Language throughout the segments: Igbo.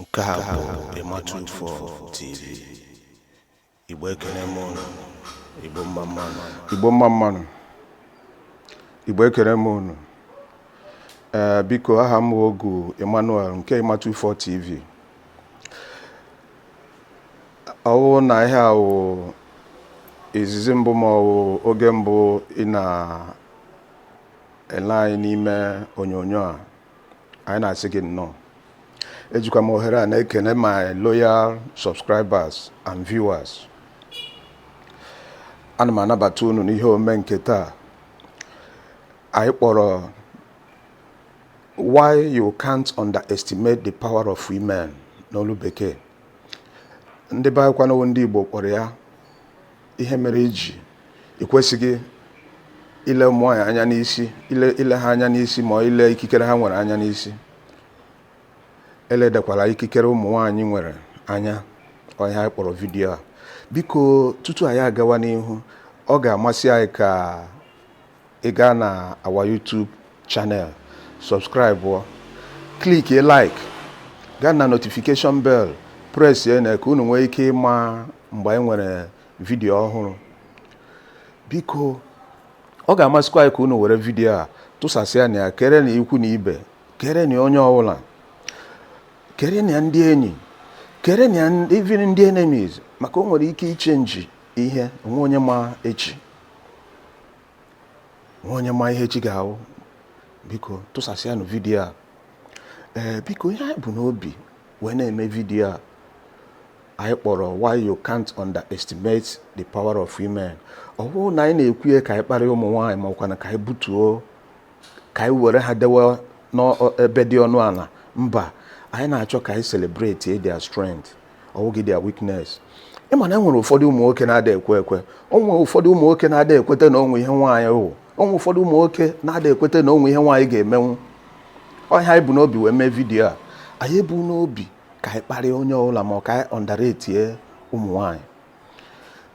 Nke a bụ Ematu for TV. Igbo ekene m unu. Igbo mma mmanụ. Igbo mma mmanụ. Igbo ekene m unu. Biko aha m Ogu Emmanuel nke Ematu for TV. Ọwụ na ihe awụ izizi mbụ ma ọwụ oge mbụ ị na-ele anyị n'ime onyonyo a, anyị na-asị gị nnọọ. Ejikwa m ohere a na-ekene my loyal subscribers and viewers. Ana m anabata unu n'ihe ome nke taa. Anyị kpọrọ Why You Can't Underestimate the Power of Women n'olu bekee. Ndị be anyị kwanụ ndị Igbo kpọrọ ya ihe mere iji ikwesịghị ile ụmụ nwaanyị anya n'isi, ile ha anya n'isi ma ile ikikere ha nwere anya n'isi. Eledekwala ikikere ụmụ nwaanyị nwere anya. Onye anyị kpọrọ vidiyo a. Biko tutu anyị agawa n'ihu, ọ ga-amasị anyị ka ị gaa na our YouTube channel, subscribe, click like, gaa na notification bell, press ya na ka unu nwee ike ịma mgbe anyị nwere vidiyo ọhụrụ. Biko ọ ga-amasịkwa anyị ka unu were vidiyo a tụsasịa na ya, kere na ikwu na ibe, kere na onye ọbụla, kere na ndị enyi, kere na even ndị enemies, maka o nwere ike ichenji ihe onwe onye ma echi. Onye ma ihe echi ga-ahụ. Biko tụsasịa na vidiyo a. Biko ihe anyị bụ n'obi wee na-eme vidiyo a anyị kpọrọ Why You Can't Underestimate the Power of Women. Ọ bụrụ na anyị na-ekwu ya ka anyị kparịa ụmụ nwaanyị ma ọkwa na ka anyị butuo, ka anyị were ha dewe n'ebe dị ọnụ ala, mba, anyị na-achọ ka anyị celebrate their strength, ọwụghị their weakness. Ịma na enwere ụfọdụ ụmụ nwoke na-ada ekwe ekwe. Onwe ụfọdụ ụmụ nwoke na-ada ekwete na onwe ihe nwaanyị wụ. Onwe ụfọdụ ụmụ nwoke na-ada ekwete na onwe ihe nwaanyị ga-emenwu. Ọnya anyị bụ n'obi wee mee vidiyo a. Anyị bụ n'obi ka anyị kparịa onye ọbụla ma ọ ka anyị underrate ụmụ nwaanyị.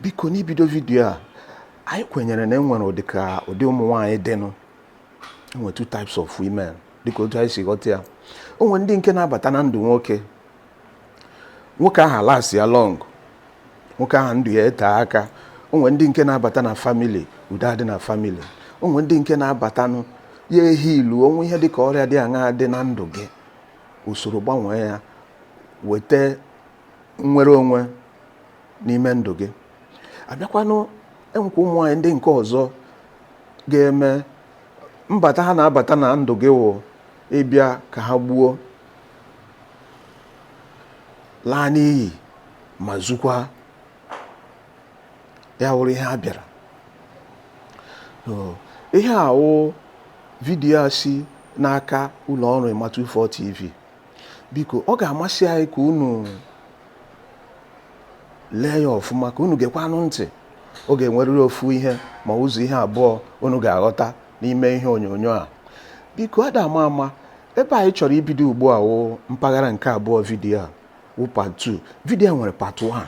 Biko n'ibido vidiyo a, anyị kwenyere na enwere ụdị ụmụ nwaanyị dịnụ. Enwere two types of women dịka otu anyị si ghọta ya. Onwe ndị nke na-abata na ndụ nwoke. Nwoke ahụ last ya long. Nwoke ahụ ndụ ya ete aka. Onwe ndị nke na-abata na family, udo adị na family. Onwe ndị nke na-abatanụ ya ehi ilu, onwe ihe dịka ọrịa dị aṅaa dị na ndụ gị, usoro gbanwee ya, weta nnwere onwe n'ime ndụ gị. Abịakwanụ enwekwa ụmụ nwaanyị ndị nke ọzọ ga-eme mbata ha na-abata na ndụ gị wụ ịbịa ka ha gbuo, laa n'iyi, ma zukwa. Ya wụrụ ihe ha bịara. Ihe a wụ vidiyo a si n'aka ụlọ ọrụ Ematu for TV. Biko ọ ga-amasị anyị ka unu lee ya ọfụma, ka unu gekwanụ ntị. Ọ ga-enwerịrị ofu ihe ma ụzọ ihe abụọ unu ga-aghọta n'ime ihe onyonyo a. Biko ada ama ebe anyị chọrọ ibido ugbu a wụ mpaghara nke abụọ vidiyo a wụ part 2. Vidiyo nwere part 1.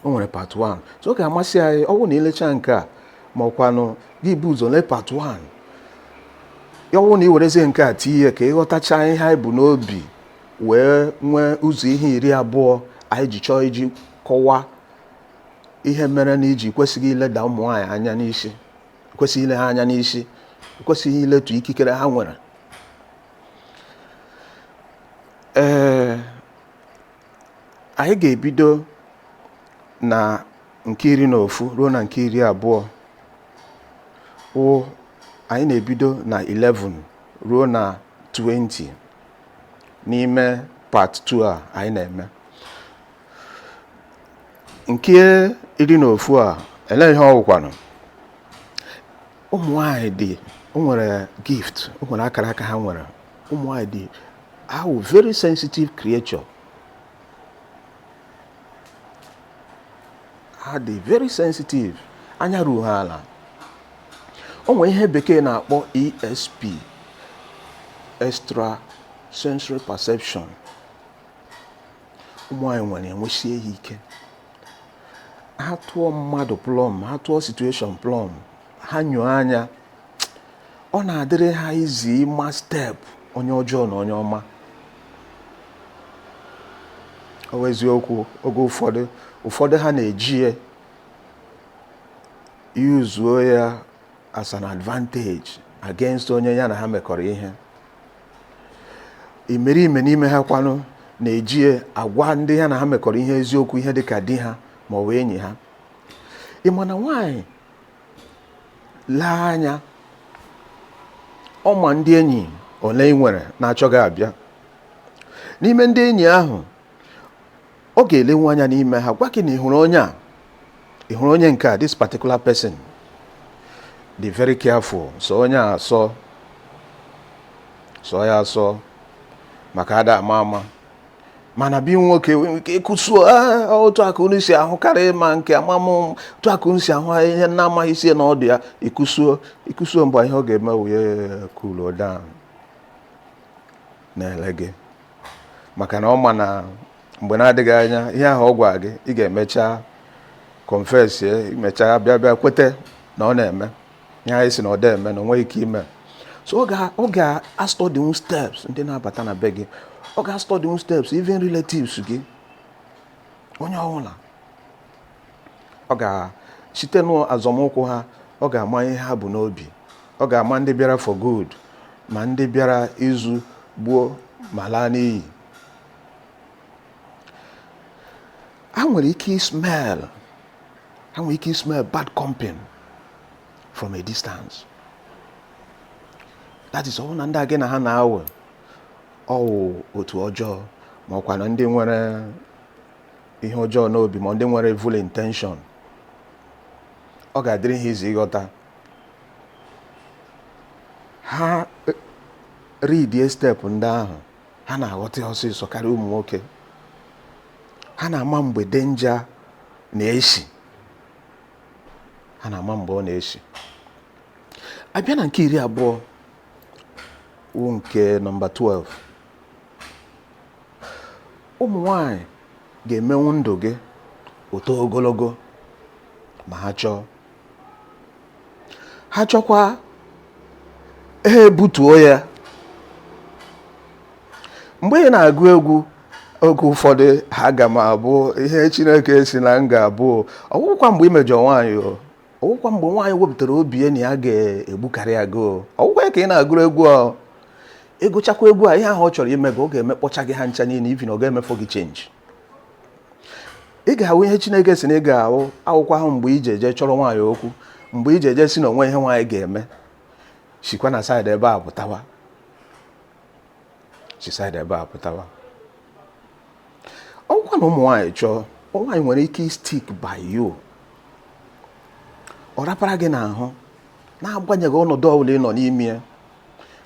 O nwere part 1. So ọ ga-amasị anyị, ọ bụrụ na ilecha nke a ma ọkwanụ gị bụ ụzọ lee part 1. Ya ọwụ na iwerezie nke a tinye ka ịghọtacha ihe anyị bụ n'obi, wee nwee ụzọ ihe 20 anyị ji chọọ iji kọwaa ihe mere na iji kwesịghị ileda ụmụ nwaanyị anya n'isi, kwesịghị ile ha anya n'isi, kwesịghị iletu ikikere ha nwere. Anyị ga-ebido na nke 11 ruo na nke 20. Anyị na-ebido na 11 ruo na 20 n'ime part 2 a anyị na-eme. Nke 11 a, ele ihe ọgwụkwanụ. Ụmụ nwaanyị dị, o nwere gift, o nwere akara aka ha nwere. Ụmụ nwaanyị dị, ha wụ very sensitive creature. Ha dị very sensitive. Anya ruo ha ala. O nwere ihe bekee na-akpọ ESP, extra sensory perception. Ụmụ nwaanyị nwere enwesie ya ike. Ha tụọ mmadụ plọm, ha tụọ situation plọm, ha nyụọ anya, ọ na-adịrị ha izi ịma step onye ọjọọ na onye ọma. eziokwu oge ụfọdụ ha na-eji yuzuo ya as an advantage against onye ya na ha mekọrọ ihe. Imerime n'ime ha kwanụ na-eji agwa ndị ya na ha mekọrọ ihe eziokwu, ihe dịka di ha ma ọ bụ enyi ha. Ịma na nwaanyị lee anya, ọma ndị enyi ole ị nwere na-achọghị abịa. N'ime ndị enyi ahụ, ọ ga-elenwu anya n'ime ha gwa gị na ị hụrụ onye nke a, this particular person, be very careful. So onye a sọ ya asọ maka ada ama mana bi nwoke nwere ike ịkụsuo otu aka unu si ahụ karịa ma nke amamụ otu aka unu si ahụ ihe na-amaghị isi na ọdụ ya ikusuo mgbe ihe ọ ga-eme wee cool down na-ele gị, maka na ọ ma na mgbe na-adịghị anya ihe ahụ ọ gwa gị ị ga-emecha confess imecha bịa kwete na ọ na-eme ihe anyị si na ọ da eme na onwe ike ime. So ọ ga-study steps ndị na-abata na be gị, ọ ga-study steps even relatives gị, onye ọbụla ọ ga-site n'azọmụkwụ ha, ọ ga-ama ihe ha bụ n'obi, ọ ga-ama ndị bịara for good ma ndị bịara izu gbuo ma laa n'iyi. Ha nwere ike smell bad company from a distance. That is all na ndị gị na ha na-awe ọwụ otu ọjọọ ma ọkwa na ndị nwere ihe ọjọọ n'obi ma ndị nwere evil intention. Ọ ga-adịrị ha izi ịghọta. Ha read step ndị ahụ, ha na-aghọta ọsịsọ karịa ụmụ nwoke. Ha na-ama mgbe danger na-esi, ha na-ama mgbe ọ na-esi. Abịa na nke 20 nke nọmba 12, ụmụ nwanyị ga-emenwu ndụ gị oto ogologo ma ha chọkwa ebutuo ya. Mgbe ị na-agụ egwu oge ụfọdụ ha ga ma abụ ihe Chineke si na nga abụ ọgwụkwa mgbe imejọ nwaanyị ọgwụkwa mgbe nwaanyị wepụtara obi na ya ga-egbukarị ya gị ọgwụkwa ka ị na-agụrụ egwu ịgụchakwa egwu ihe ahụ ọ chọrọ ime gị, ọ ga-emekpọcha gị ha ncha niile, even ọ ga-emefọ gị change. Ị ga-ahụ ihe Chineke si na ị ga-ahụ akwụkwọ ahụ mgbe ije eje chọrọ nwaanyị okwu, mgbe ije eje si na onwe ihe nwaanyị ga-eme, sikwa na side ebe a pụtawa, si side ebe a pụtawa. Ọkwa na ụmụ nwaanyị chọọ, nwaanyị nwere ike stick by you, ọ rapara gị n'ahụ na-agbanyeghị ọnọdụ ọbụla ị nọ n'ime ya,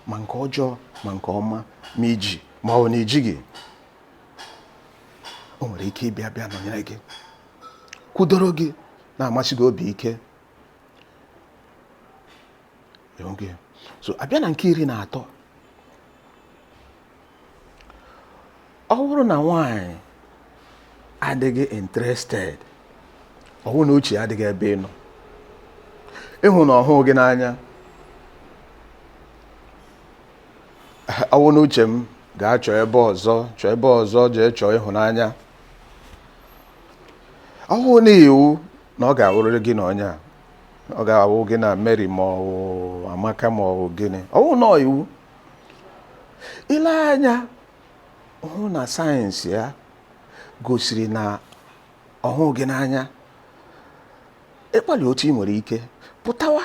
ma nke ọjọọ ma nke ọma, ma iji ma ọ na ejighị. O nwere ike ịbịa nọnyere gị, kwudoro gị, na-amasị gị obi ike. So abịa na nke 13, ọ bụrụ na nwaanyị adịghị interested, ọ bụrụ na uche adịghị ebe ị nọ, ịhụ na ọhụụ gị n'anya, ọ bụrụ na uche m ga-achọ ebe ọzọ jee chọọ ịhụnanya, ọ bụrụ na iwu na ọ ga-awụrịrị gị na onye a, ọ ga-awụ gị na Mary ma ọ bụ Amaka ma ọ bụ gịnị, ọ bụrụ na iwu ile anya hụ na sayensị ya gosiri na ọhụụ gị n'anya, ịkpali otu ị nwere ike pụtawa,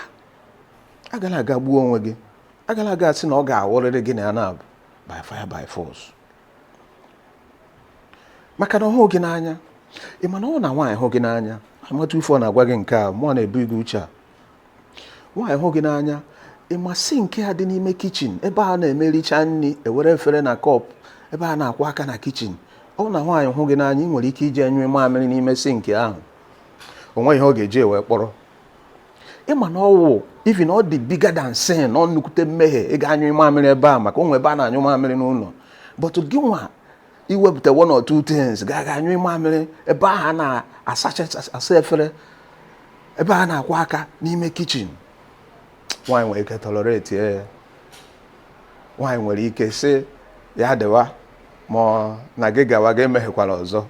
agala aga gbuo onwe gị, agala aga sị na ọ ga-awụrịrị gị na ya na by fire by force, maka na ọhụụ gị n'anya. Ị ma na ọ na nwaanyị hụ gị n'anya, amata ife ọ na-agwa gị nke a, mụ na-ebu gị uche a. Nwaanyị hụ gị n'anya, ị masị nke a dị n'ime kichin ebe a na-emericha nri, ewere efere na kọp, ebe a na-akwụ aka na kichin. Ọ na nwaanyị hụ gị n'anya, ị nwere ike ije nyụọ mamịrị n'ime sink ahụ, o nweghị ihe ọ ga-eji ewe kpọrọ. Ịma na ọwụ even ọ dị bigger than sin, ọ nnukwute mmehie ị ga-anyụ mamịrị ebe a, maka onwe ebe a na-anyụ mamịrị n'ụlọ, but gị nwa iwepụta 1 or 2 things ga-anyụ mamịrị ebe ahụ a na-asa efere, ebe a na-akwụ aka n'ime kichin. Nwaanyị nwere ike tolerate ya, nwaanyị nwere ike sị ya dịwa ma na gị gawa ga-emeghekwala ọzọ,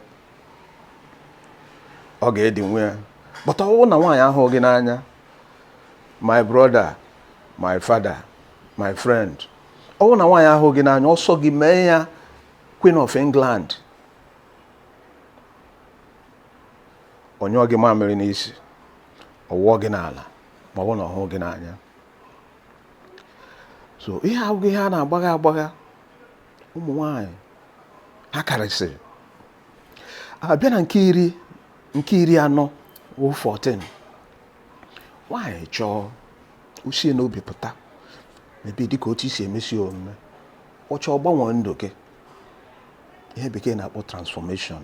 ọ ga-edi nwe ya. But ọ bụrụ na nwaanyị ahụ gị n'anya, my brother, my father, my friend, ọ bụrụ na nwaanyị ahụ gị n'anya, ọsọ gị mee ya Queen of England, onye ọ gị mamịrị n'isi, ọwụọ gị n'ala ma ọ bụ na ọhụ gị n'anya. So ihe abụghị ihe a na-agbagha ụmụ nwaanyị ha karịsịrị. Abịa na nke iri anọ wụ 14, nwaanyị chọọ usie n'obi pụta mebi dịka otu isi emesi omume, ọ chọọ gbanwee ndụ gị, ihe bekee na-akpọ transformation.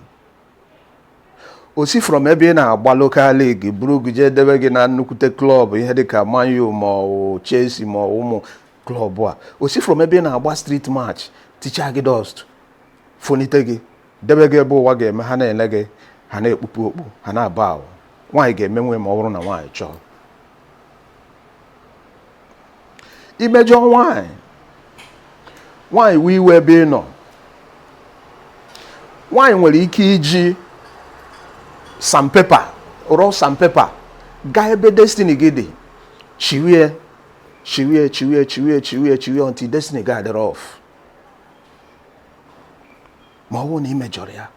O si from ebe ị na-agba local league buru gị jee debe gị na nnukwute klọb ihe dịka Man U ma ọ Chelsea ma ụmụ klọb a. O si from ebe ị na-agba street match ticha gị dust, fonite gị, debe gị ebe ụwa ga-eme, ha na-ele gị, ha na-ekpupu okpu, ha na-aba ahụ. Nwaanyị ga-emenwe ma ọ bụrụ na nwaanyị chọọ. Imejọ nwaanyị wee iwe ebe ị nọ. Nwaanyị nwere ike iji sandpaper, raw sandpaper, gaa ebe destiny gị dị, chiwie until destiny gị adịrị off. Ma ọ bụrụ na imejọrọ ya,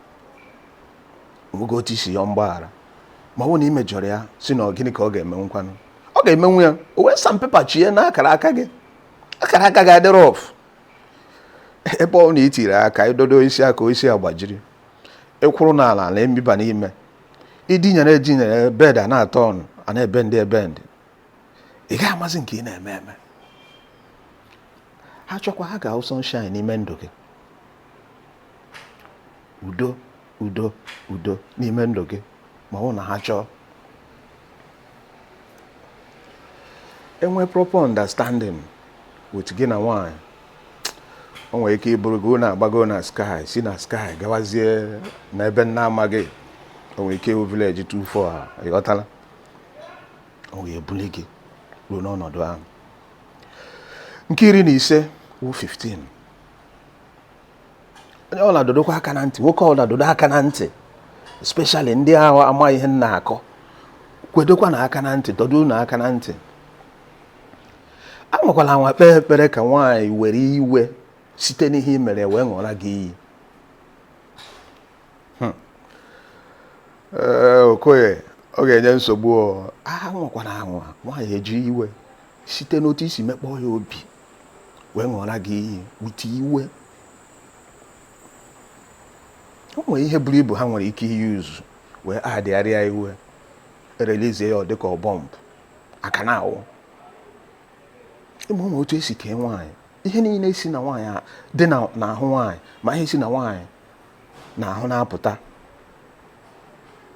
nwoke otu isi ya mgbaghara. Ma ọ bụrụ na imejọrọ ya, si na gịnị ka ọ ga-emenwu nkwanụ? Ọ ga-emenwu ya, o wee sandpaper chie na akara aka gị, akara aka gị adịrị off. Ebe ọ na itiri aka, idodo isi aka, isi agbajiri, ịkwụrụ n'ala na emiba n'ime, idinyere bed a na-atọ ọnụ, a na-ebe ndị ị gaghị amazi nke ị na-eme eme. Ha chọkwa ha ga-ahụ sunshine n'ime ndụ gị, udo n'ime ndụ gị, ma ọ na ha chọọ. Enwe proper understanding with gị na nwaanyị, o nwere ike ịbụrụ gị na-agbago na sky, si na sky gawazie n'ebe nna amaghị. O nwere ike ịwụ village 24 a, ịghọtala? O wee buli gị ruo n'ọnọdụ ahụ. Nke 15 wụ 15. Onye ọla dodokwa aka na ntị, nwoke ọla dodo aka na ntị, especially ndị ahụ amaghị ihe nna akọ, kwedokwa na aka na ntị, dodo na aka na ntị. Anwakwala nwa kpee ekpere ka nwaanyị were iwe site n'ihe i mere wee ṅụọra gị iyi. Okoye, ọ ga-enye nsogbu. Anwakwana anwa nwaanyị eji iwe site n'otu isi mekpọọ ya obi wee ṅụọra gị iyi wite iwe. O nwere ihe buru ibu ha nwere ike use wee adịgharịa iwe, erelizie ya dịka ọbọmbụ aka na awụ. Ịma ụmụ otu esi kee nwaanyị, ihe niile si na nwaanyị dị n'ahụ nwaanyị, ma ihe si na nwaanyị n'ahụ na-apụta,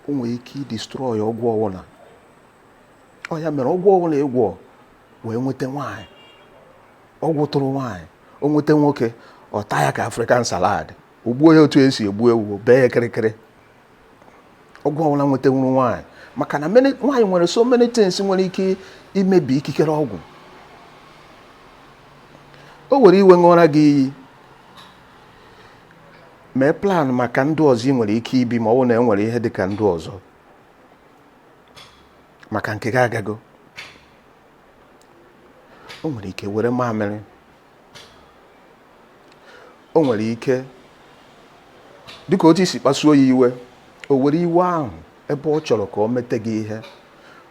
o nwere ike destroy ọgwụ ọwụla. Ọ ya mere ọgwụ ọwụla ịgwọ wee nweta nwaanyị, ọgwụ tụrụ nwaanyị, o nweta nwoke, ọ taa ya ka African salad, o gbuo ya otu esi egbu ewu, bee ya kịrịkịrị. Ọgwụ ọwụla nweta nwuru nwaanyị, maka na nwaanyị nwere so many things nwere ike imebi ikikere ọgwụ. O were iwe ṅụọra gị iyi, mee plan maka ndụ ọzọ ị nwere ike ibi ma ọ bụ na enwere ihe dị ka ndụ ọzọ, maka nke gị agago. O nwere ike were mamịrị, o nwere ike dịka otu isi kpasuo ya iwe, o were iwe ahụ ebe ọ chọrọ ka o mete gị ihe.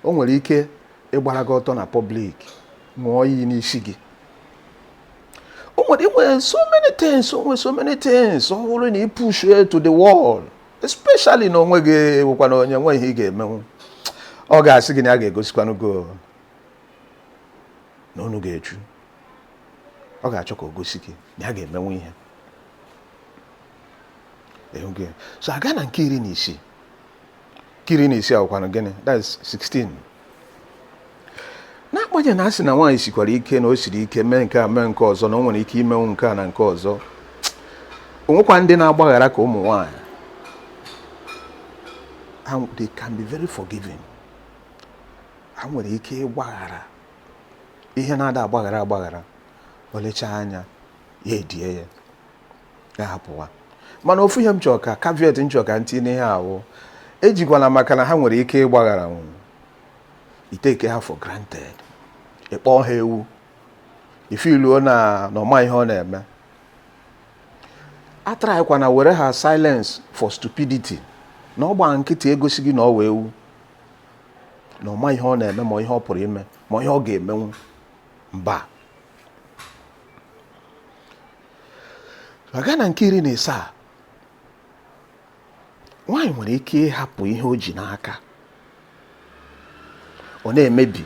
O nwere ike ịgbara gị ọtọ na public, ṅụọ iyi n'isi gị. O nwere so many things ọ bụrụ na ị push it to the wall, especially na onwe gị bụkwa na onye nwe ihe ị ga-emenwu. Ọ ga-asị gị na a ga-egosikwanụ gị na unu ga-echu. Ọ ga-achọ ka o gosi gị na a ga-emenwu ihe. So aga na nke 16. Nke 16 akwụkwanụ gịnị? That's 16. N'agbanyeghị na asị na nwaanyị sikwara ike na o siri ike mee nke a mee nke ọzọ, na o nwere ike imenwu nke a na nke ọzọ, onwekwa ndị na-agbaghara ka ụmụ nwaanyị. They can be very forgiving. Ha nwere ike ịgbaghara ihe na-ada agbaghara, o lechaa anya ya edie ya. ga-ahapụwa. Mana ofu ihe m chọrọ ka caveat m chọrọ ka ntinye ihe ahụ, ejikwana maka na ha nwere ike ịgbaghara iteke ha for granted, ịkpọ ha ewu, ifiluo na ọma ihe ọ na-eme. Atraịkwana were ha silence for stupidity, na ọgba nkịtị egosi gị na ọ wee ewu, na ọma ihe ọ na-eme ma ihe ọ pụrụ ime ma ihe ọ ga-emenwu. Mba, aga na nke 17, nwaanyị nwere ike ịhapụ ihe o ji n'aka, ọ na-emebi,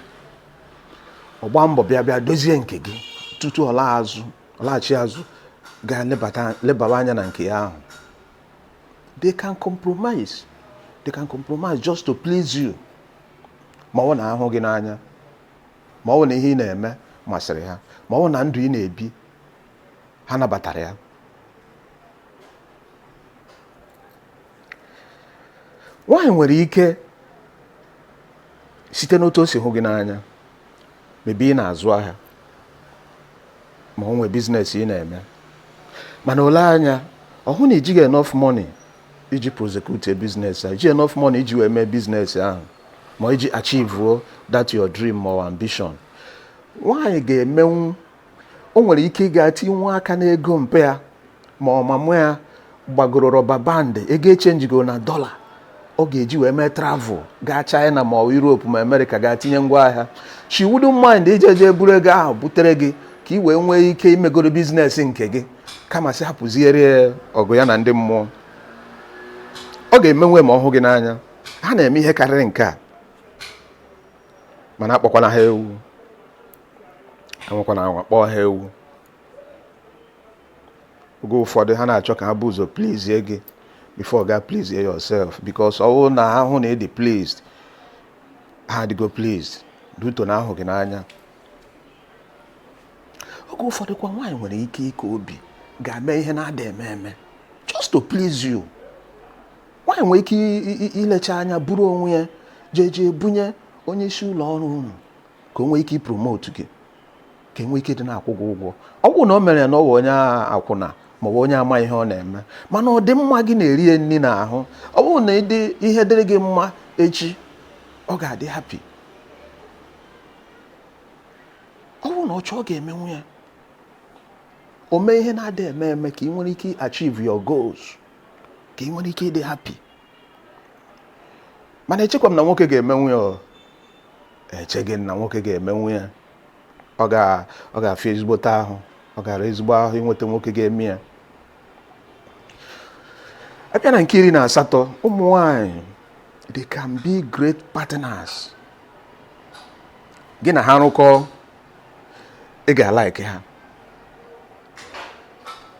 ọgba mbọ bịa dozie nke gị tutu ọ laghachi azụ ga-lebara anya na nke ya ahụ. They can compromise just to please you. Ma ọ na-ahụ gị n'anya, ma ọ na ihe ị na-eme masịrị ha, ma ọ na ndụ ị na-ebi ha nabatara ya. Nwaanyị nwere ike site n'otu o si hụ gị n'anya, maybe ị na-azụ ahịa ma ọ nwee business ị na-eme, mana ole anya ọ hụ na ijighị enough money iji prosecute business ahụ, iji enough money iji wee mee business ahụ, ma iji achieve that your dream or ambition. Nwaanyị ga-emenwu, o nwere ike ịga tinwe aka n'ego mpe ya, ma ọmamụ ya gbagoro rọba band, ego echenjigo na dollar, ọ ga-eji wee mee travel gaa China ma ọ Europe ma America, gaa tinye ngwa ahịa. She wouldn't mind ijeje buru ego ahụ butere gị ka ị wee nwee ike imegoro business nke gị, kama sị hapụziere ọgụ ya na ndị mmụọ. Ọ ga-emenwe ma ọ hụ gị n'anya. Ha na-eme ihe karịrị nke a, mana akpọkwana ha ewu, enwekwana anwa kpọọ ha ewu. Oge ụfọdụ ha na-achọ ka ha bụ ụzọ please gị before ga please yourself, because ọ bụrụ na ha hụ na ị dị pleased, ha adịgo pleased duto na ahụ gị n'anya. Oge ụfọdụ kwa nwaanyị nwere ike ike obi ga-eme ihe na-ada eme just to please you. Nwaanyị nwere ike ilecha anya buru onwe ya jeje bunye onye isi ụlọ ọrụ unu ka o nwee ike ipromote gị, ka enwee ike dị na-akwụ gị ụgwọ. Ọ bụrụ na o mere ya na ọ bụ onye akwụna ma ọ bụ onye ama ihe ọ na-eme, mana ọ dị mma gị na-eri nri n'ahụ. Ọ bụrụ na ihe dịrị gị mma echi, ọ ga-adị happy. Ọ bụrụ na ọ chọọ, ọ ga-emenwu ya. O mee ihe na-ada eme ka ị nwere ike achieve your goals, ka ị nwere ike ịdị happy. Mana echekwa m na nwoke ga-emenwu ya. Echeghị na nwoke ga-emenwu ya. Ọ ga-afịa ezigbote ahụ, ọ gara ezigbo ahụ inweta nwoke ga-eme ya. Abịa na nke 18, ụmụ nwanyị, they can be great partners. Gị na ha rụkọ, ị ga-alike ha.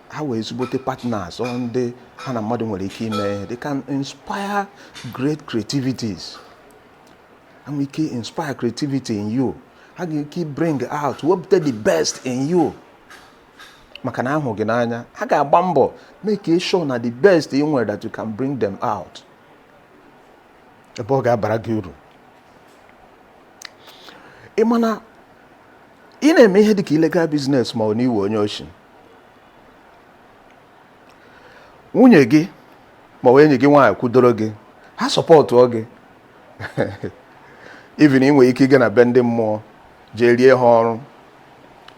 Ha wee ezigbote partners, ndị ha na mmadụ nwere ike ime. They can inspire great creativities. Ha nwere ike inspire creativity in you. Ha ga-eke bring out, wepụta the best in you. Maka na ahụ gị n'anya, ha ga-agba mbọ make sure na the best in nwere that you can bring them out. Ebe ọ ga-abara gị uru. Ị mana ị na-eme ihe dịka illegal business ma ọ na iwe onye oshi, nwunye gị ma ọ enyi gị nwaanyị kwudoro gị, ha sọpọtụọ gị. Even ị nwere ike ịga na be ndị mmụọ jee rie ha ọrụ,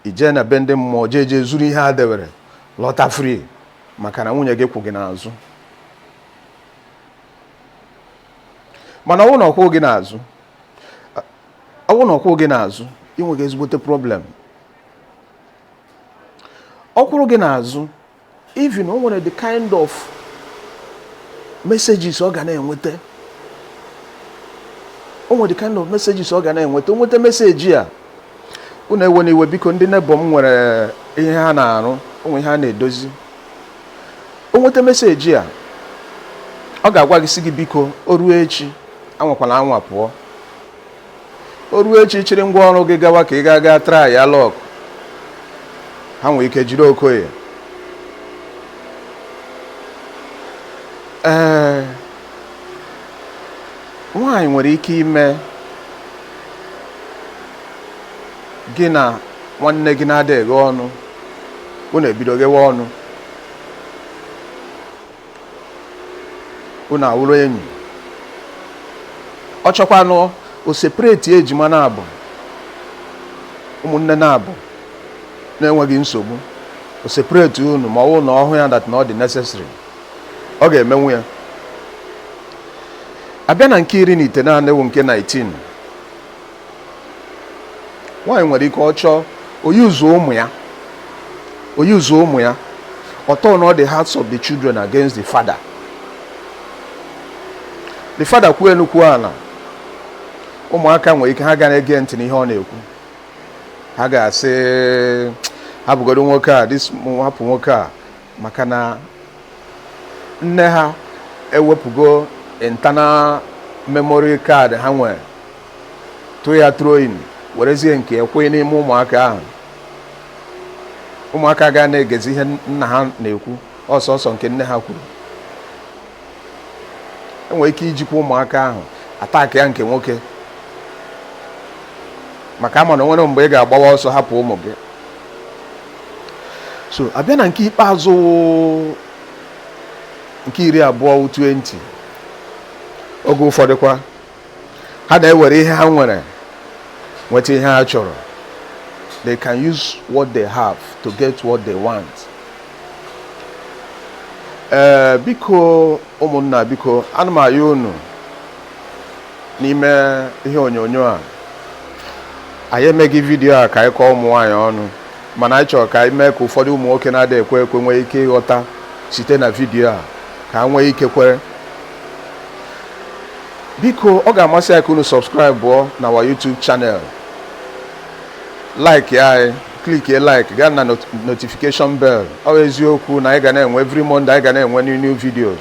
ije na be ndị mmụọ jee zuru ihe ha dewere, lọta free, maka na nwunye gị kwụ gị n'azụ. Mana ọ bụrụ na ọ kwụ gị n'azụ, ị nweghị ezigbote problem. Ọ kwụrụ gị n'azụ, even o nwere the kind of messages ọ ga na-enweta. O nweta meseji a, unu ewe n'iwe biko, ndị nebo m nwere ihe ha na-arụ, onwe ihe ha na-edozi. O nweta meseji a, ọ ga-agwa gị sị gị biko, o ruo echi anwakwala anwa pụọ. O ruo echi chịrị ngwa ọrụ gị gawa ka ị ga try ya lọk. Ha nwere ike jiri Okoye. Nwaanyị nwere ike ime gị na nwanne gị na-ada eghe ọnụ, unu ebido ghewe ọnụ. unu awụrụ enyi. Ọ chọkwanụ o separate ejima na-abụ ụmụnne na-abụ na-enweghị nsogbu, o separate unu ma ọ na ọhụ ya that na ọ dị necessary, ọ ga-emenwu ya. Abịa na nke 19 na-ewu nke 19, nwaanyị nwere ike ọ chọọ oyuzuo ụmụ ya ọ turn all the hearts of the children against the father. The father kwuo nnukwu ala, ụmụaka nwere ike ha ga na-ege ntị n'ihe ọ na-ekwu, ha ga-asị hapụgodo nwoke a, hapụ nwoke a, maka na nne ha ewepụgo internal memory card ha nwere tụ ya throwing werezie nke ekwe n'ime ụmụaka ahụ. Ụmụaka ga na-egezi ihe nna ha na-ekwu ọsọsọ nke nne ha kwuru. Enwere ike ijikwa ụmụaka ahụ ataki ya nke nwoke, maka ama na nwere mgbe ị ga-agbawa ọsọ hapụ ụmụ gị. So abịa na nke ikpeazụ nke 20 oge ụfọdụkwa ha na-ewere ihe ha nwere nweta ihe ha chọrọ. They can use what they have to get what they want. Biko ụmụnna, biko ana m ayọ unu n'ime ihe onyonyo a, anyị emeghị vidiyo a ka anyị kọọ ụmụ nwaanyị ọnụ, mana anyị chọrọ ka anyị mee ka ụfọdụ ụmụ nwoke na-ada ekwe nwee ike ịghọta site na vidiyo a, ka ha nwee ike kwere. Biko ọ ga-amasị anyị ka unu subscribe bụọ na our YouTube channel, like ya, click like, gaa na notification bell. Ọ eziokwu na anyị ga na-enwe every Monday, anyị ga na-enwe new videos.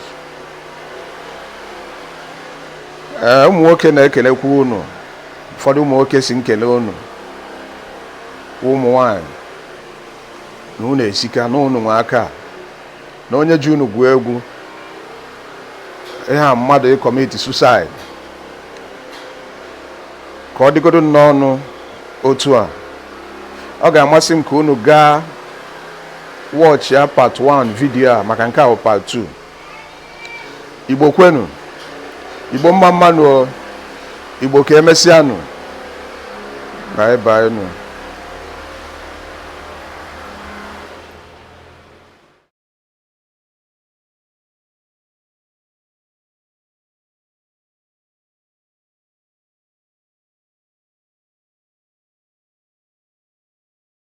Ụmụ nwoke na-ekelekwa unu, ụfọdụ ụmụ nwoke si nkele unu, ụmụ nwaanyị na unu esika na unu nwe aka na onye ji unu gwuo egwu ihe mmadụ ịkọmiti suicide ka ọ dịgodo n'ọnụ otu a. Ọ ga-amasị m ka unu gaa watch ya part 1 video a, maka nke a bụ part 2. Igbo kwenu, Igbo mma mmanụ, Igbo ka emesịanụ. Bye bye nụ.